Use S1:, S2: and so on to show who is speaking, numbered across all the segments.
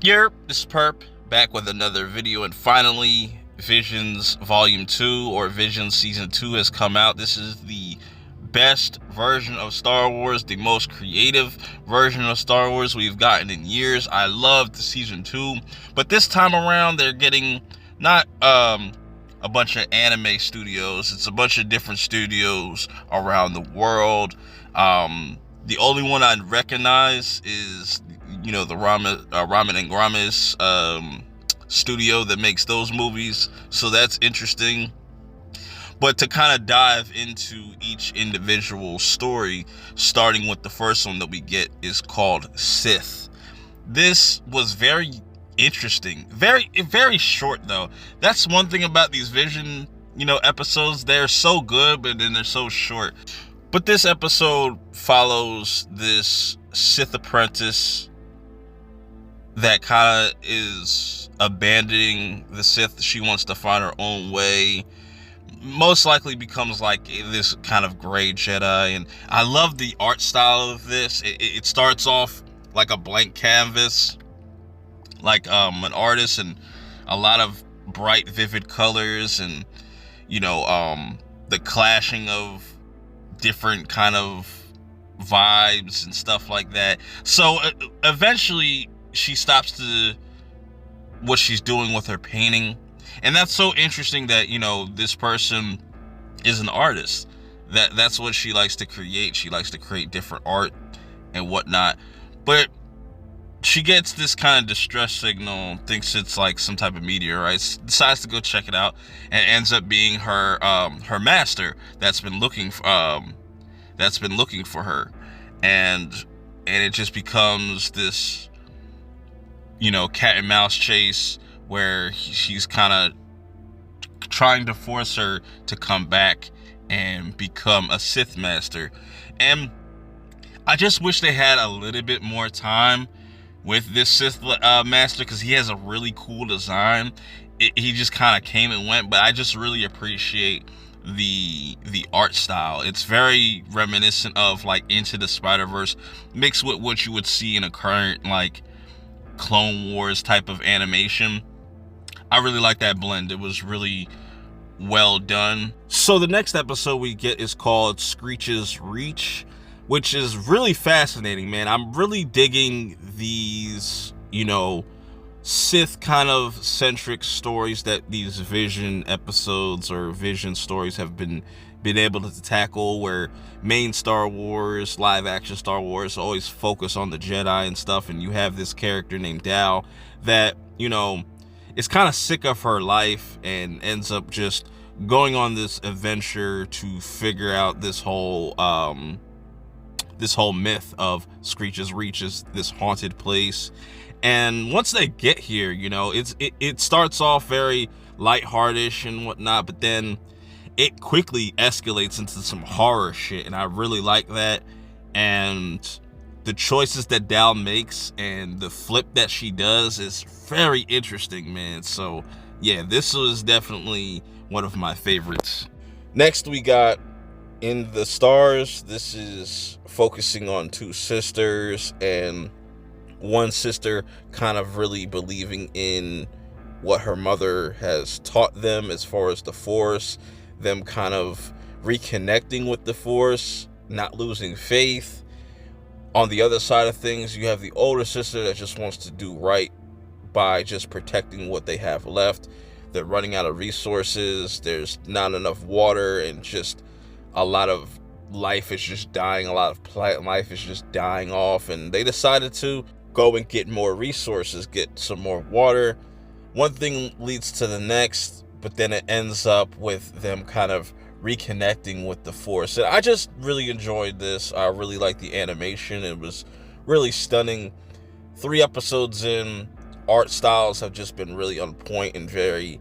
S1: Yerp, this is Perp, back with another video, and finally, Visions Volume 2, or Visions Season 2 has come out. This is the best version of Star Wars, the most creative version of Star Wars we've gotten in years. I loved Season 2, but this time around, they're getting not a bunch of anime studios, it's a bunch of different studios around the world. The only one I recognize is, the Ramen and Gromit studio that makes those movies. So that's interesting. But to kind of dive into each individual story, starting with the first one that we get is called Sith. This was very interesting. Very short though. That's one thing about these Vision, episodes. They're so good, but then they're so short. But this episode follows this Sith apprentice that kind of is abandoning the Sith. She wants to find her own way. Most likely becomes like this kind of gray Jedi. And I love the art style of this. It starts off like a blank canvas, like an artist, and a lot of bright, vivid colors, and the clashing of different kind of vibes and stuff like that. So eventually she stops to what she's doing with her painting, and that's so interesting that this person is an artist. That's what she likes to create. She likes to create different art and whatnot, but she gets this kind of distress signal, thinks it's like some type of meteorite, decides to go check it out, and ends up being her master that's been looking for her, and it just becomes this cat and mouse chase where she's kind of trying to force her to come back and become a Sith master. And I just wish they had a little bit more time with this Sith master, because he has a really cool design. He just kind of came and went, but I just really appreciate the art style. It's very reminiscent of like Into the Spider-Verse mixed with what you would see in a current like Clone Wars type of animation. I really like that blend. It was really well done. So the next episode we get is called Scourges Reach, which is really fascinating, man. I'm really digging these, Sith kind of centric stories that these Vision episodes or Vision stories have been able to tackle, where main Star Wars, live action Star Wars, always focus on the Jedi and stuff, and you have this character named Dal that, is kind of sick of her life and ends up just going on this adventure to figure out this whole myth of Scourges Reach, is this haunted place. And once they get here, it starts off very lighthearted and whatnot, but then it quickly escalates into some horror shit, and I really like that. And the choices that Dal makes and the flip that she does is very interesting, man. So yeah, this was definitely one of my favorites. Next we got In the Stars. This is focusing on two sisters, and one sister kind of really believing in what her mother has taught them as far as the Force, them kind of reconnecting with the Force, not losing faith. On the other side of things, you have the older sister that just wants to do right by just protecting what they have left. They're running out of resources, there's not enough water, and just a lot of life is just dying, a lot of plant life is just dying off, and they decided to go and get more resources, get some more water. One thing leads to the next, but then it ends up with them kind of reconnecting with the Force. And I just really enjoyed this. I really liked the animation. It was really stunning. 3 episodes in, art styles have just been really on point and very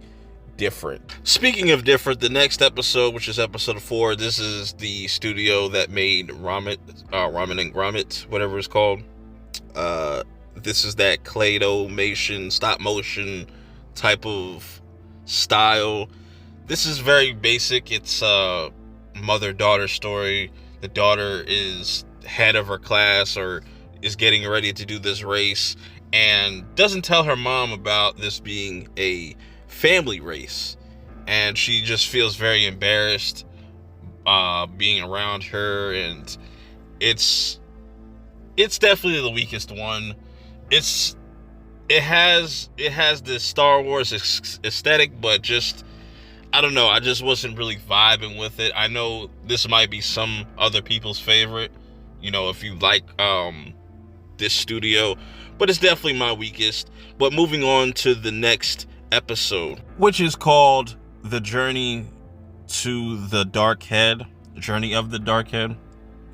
S1: different. Speaking of different, the next episode, which is episode 4, this is the studio that made Ramen and Gromit, whatever it's called. This is that claymation, stop motion type of style. This is very basic. It's a mother-daughter story. The daughter is head of her class, or is getting ready to do this race and doesn't tell her mom about this being a family race, and she just feels very embarrassed being around her, and it's definitely the weakest one. It has this Star Wars aesthetic, but just, I don't know, I just wasn't really vibing with it. I know this might be some other people's favorite, if you like this studio, but it's definitely my weakest. But moving on to the next episode, which is called The Journey to the Dark Head, Journey of the Dark Head,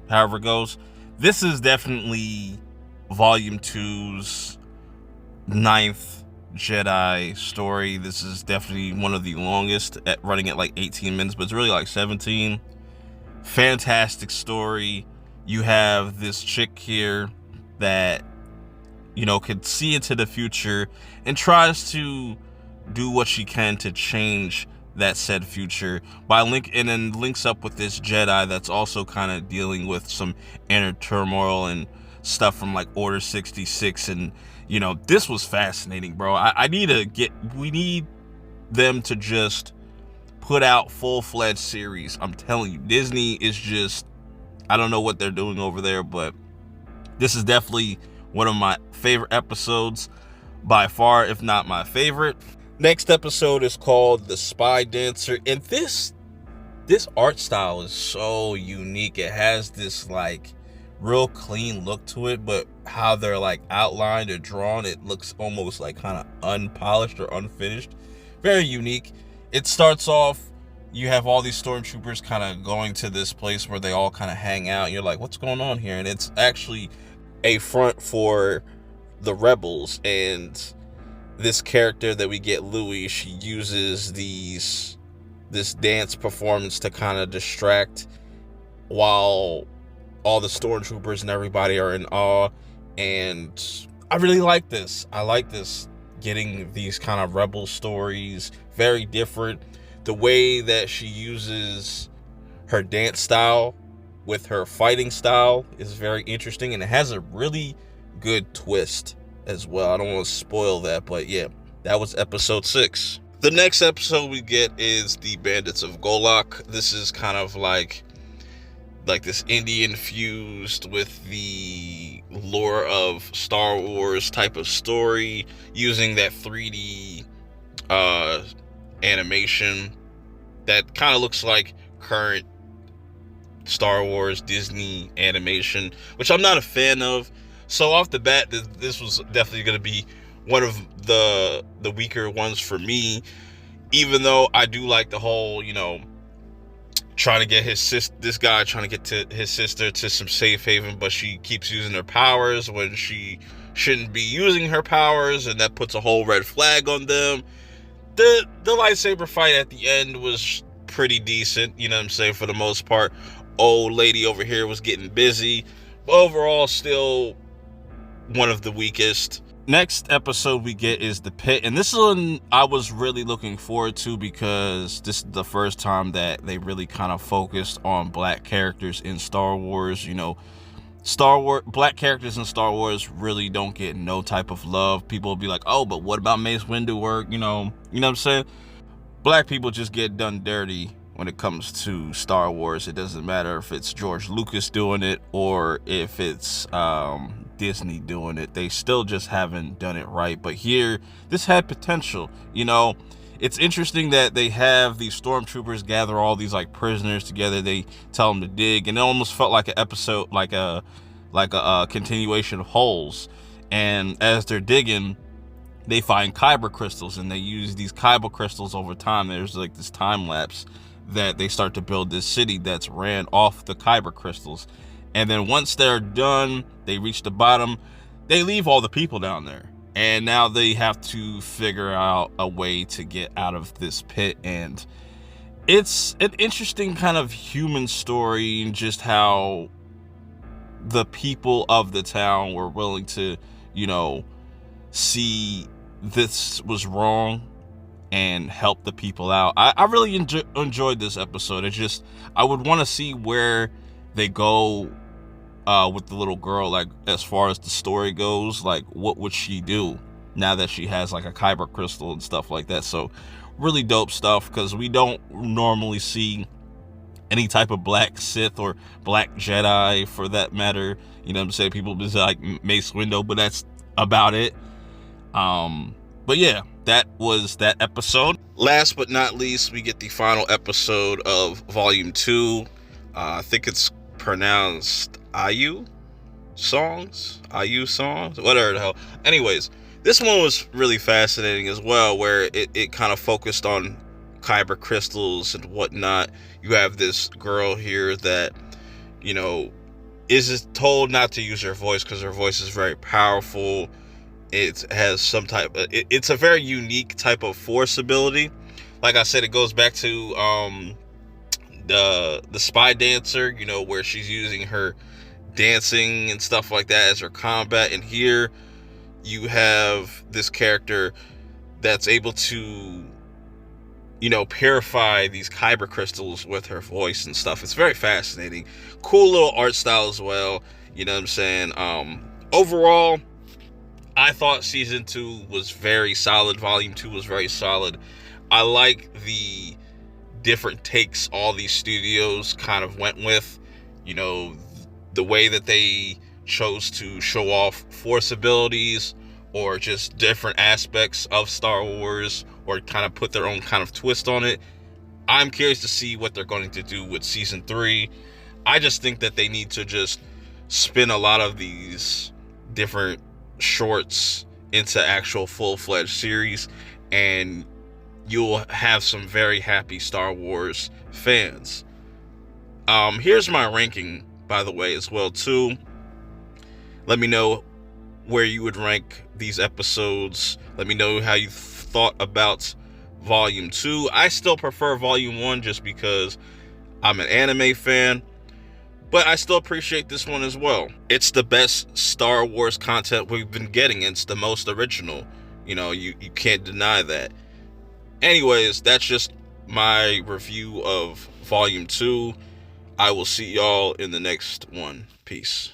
S1: however it goes. This is definitely Volume 2's 9th Jedi story. This is definitely one of the longest, running at like 18 minutes, but it's really like 17. Fantastic story. You have this chick here that, could see into the future and tries to do what she can to change that said future and then links up with this Jedi that's also kind of dealing with some inner turmoil and stuff from like Order 66. And this was fascinating, bro. We need them to just put out full-fledged series. I'm telling you, Disney is just, I don't know what they're doing over there, but this is definitely one of my favorite episodes by far, if not my favorite. Next episode is called The Spy Dancer, and this art style is so unique. It has this like real clean look to it, but how they're like outlined or drawn, it looks almost like kind of unpolished or unfinished. Very unique. It starts off, you have all these stormtroopers kind of going to this place where they all kind of hang out, and you're like, what's going on here? And it's actually a front for the rebels, and this character that we get, Louis, she uses this dance performance to kind of distract while all the stormtroopers and everybody are in awe. And I really like this. I like this, getting these kind of rebel stories, very different. The way that she uses her dance style with her fighting style is very interesting, and it has a really good twist as well. I don't want to spoil that, but yeah, that was episode 6. The next episode we get is the Bandits of Golock. This is kind of like this Indian fused with the lore of Star Wars type of story, using that 3D animation that kind of looks like current Star Wars Disney animation, which I'm not a fan of. So off the bat, this was definitely going to be one of the weaker ones for me, even though I do like the whole, trying to get this guy trying to get to his sister to some safe haven, but she keeps using her powers when she shouldn't be using her powers, and that puts a whole red flag on them. The lightsaber fight at the end was pretty decent, for the most part. Old lady over here was getting busy, but overall still one of the weakest. Next episode we get is The Pit, and this one I was really looking forward to because this is the first time that they really kind of focused on black characters in Star Wars. Black characters in Star Wars really don't get no type of love. People will be like, oh, but what about Mace Windu work? You know what I'm saying? Black people just get done dirty when it comes to Star Wars. It doesn't matter if it's George Lucas doing it or if it's Disney doing it. They still just haven't done it right. But here, this had potential. It's interesting that they have these stormtroopers gather all these like prisoners together. They tell them to dig, and it almost felt like an episode, like a continuation of Holes. And as they're digging, they find Kyber Crystals, and they use these Kyber Crystals over time. There's like this time lapse that they start to build this city that's ran off the Kyber Crystals. And then once they're done, they reach the bottom, they leave all the people down there. And now they have to figure out a way to get out of this pit. And it's an interesting kind of human story, and just how the people of the town were willing to, see this was wrong and help the people out. I really enjoyed this episode. I would want to see where they go with the little girl, like as far as the story goes, like what would she do now that she has like a Kyber crystal and stuff like that. So really dope stuff, because we don't normally see any type of black Sith or black Jedi for that matter. You know what I'm saying? People just like Mace Windu, but that's about it. But yeah, that was that episode. Last but not least, we get the final episode of Volume 2. I think it's pronounced IU songs, whatever the hell. Anyways, this one was really fascinating as well, where it kind of focused on Kyber crystals and whatnot. You have this girl here that, you know, is told not to use her voice because her voice is very powerful. It has some type of, it's a very unique type of force ability. Like I said, it goes back to the spy dancer, you know, where she's using her dancing and stuff like that as her combat. And here you have this character that's able to, you know, purify these Kyber crystals with her voice and stuff. It's very fascinating. Cool little art style as well. You know what I'm saying? Overall, I thought season 2 was very solid. Volume 2 was very solid. I like the different takes all these studios kind of went with. You know, the way that they chose to show off force abilities, or just different aspects of Star Wars, or kind of put their own kind of twist on it. I'm curious to see what they're going to do with season 3. I just think that they need to just spin a lot of these different shorts into actual full-fledged series, and you'll have some very happy Star Wars fans. Here's my ranking, by the way, as well too. Let me know where you would rank these episodes. Let me know how you thought about Volume 2. I still prefer Volume 1 just because I'm an anime fan, but I still appreciate this one as well. It's the best Star Wars content we've been getting. It's the most original. You know, you can't deny that. Anyways, that's just my review of Volume 2. I will see y'all in the next one. Peace.